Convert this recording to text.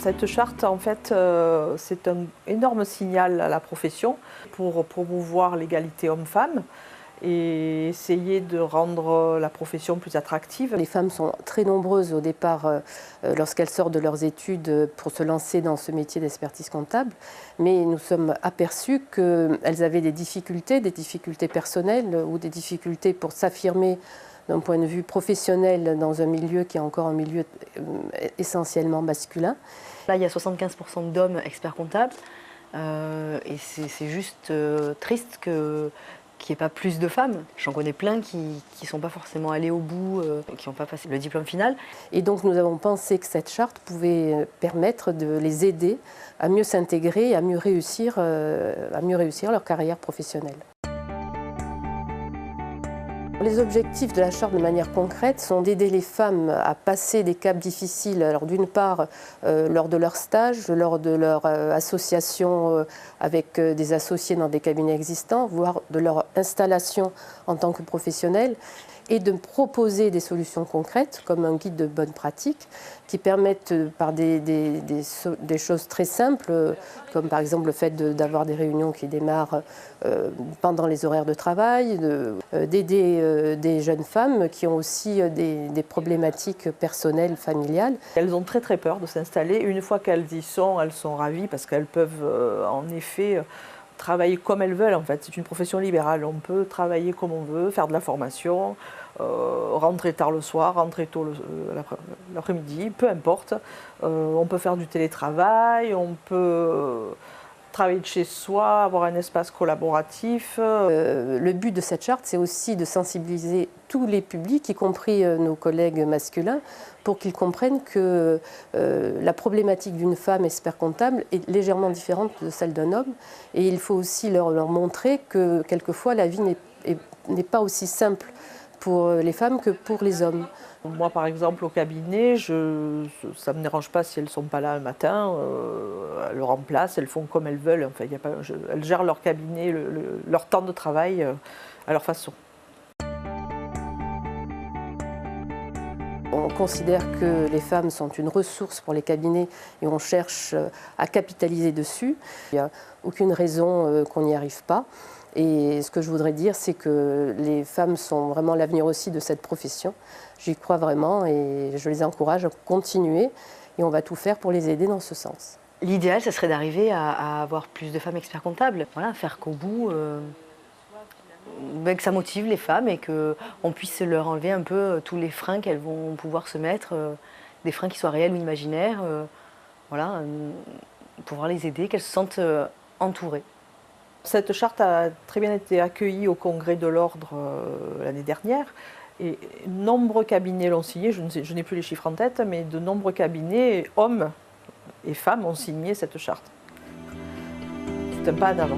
Cette charte, en fait, c'est un énorme signal à la profession pour promouvoir l'égalité homme-femme et essayer de rendre la profession plus attractive. Les femmes sont très nombreuses au départ lorsqu'elles sortent de leurs études pour se lancer dans ce métier d'expertise comptable, mais nous sommes aperçus qu'elles avaient des difficultés personnelles ou des difficultés pour s'affirmer d'un point de vue professionnel dans un milieu qui est encore un milieu essentiellement masculin. Là, il y a 75% d'hommes experts comptables et c'est juste triste qu'il n'y ait pas plus de femmes. J'en connais plein qui ne sont pas forcément allés au bout, qui n'ont pas passé le diplôme final. Et donc nous avons pensé que cette charte pouvait permettre de les aider à mieux s'intégrer et à mieux réussir leur carrière professionnelle. Les objectifs de la charte de manière concrète sont d'aider les femmes à passer des caps difficiles, alors d'une part lors de leur stage, lors de leur association avec des associés dans des cabinets existants, voire de leur installation en tant que professionnels, et de proposer des solutions concrètes comme un guide de bonne pratique qui permettent par des choses très simples, comme par exemple le fait d'avoir des réunions qui démarrent pendant les horaires de travail, d'aider des jeunes femmes qui ont aussi des problématiques personnelles, familiales. Elles ont très peur de s'installer. Une fois qu'elles y sont, elles sont ravies parce qu'elles peuvent en effet travailler comme elles veulent. En fait, c'est une profession libérale. On peut travailler comme on veut, faire de la formation, rentrer tard le soir, rentrer tôt l'après-midi, peu importe. On peut faire du télétravail, on peut travailler de chez soi, avoir un espace collaboratif. Le but de cette charte, c'est aussi de sensibiliser tous les publics, y compris nos collègues masculins, pour qu'ils comprennent que la problématique d'une femme expert comptable est légèrement différente de celle d'un homme. Et il faut aussi leur montrer que quelquefois la vie n'est pas aussi simple pour les femmes que pour les hommes. Moi, par exemple, au cabinet, ça ne me dérange pas si elles ne sont pas là le matin, elles remplacent, elles font comme elles veulent. Enfin, elles gèrent leur cabinet, leur temps de travail à leur façon. On considère que les femmes sont une ressource pour les cabinets et on cherche à capitaliser dessus. Il n'y a aucune raison qu'on n'y arrive pas. Et ce que je voudrais dire, c'est que les femmes sont vraiment l'avenir aussi de cette profession. J'y crois vraiment et je les encourage à continuer et on va tout faire pour les aider dans ce sens. L'idéal, ce serait d'arriver à avoir plus de femmes experts comptables. Voilà, faire qu'au bout, que ça motive les femmes et qu'on puisse leur enlever un peu tous les freins qu'elles vont pouvoir se mettre, des freins qui soient réels ou imaginaires, voilà, pouvoir les aider, qu'elles se sentent entourées. Cette charte a très bien été accueillie au Congrès de l'Ordre l'année dernière et nombreux cabinets l'ont signée, je n'ai plus les chiffres en tête, mais de nombreux cabinets, hommes et femmes, ont signé cette charte. C'est un pas en avant.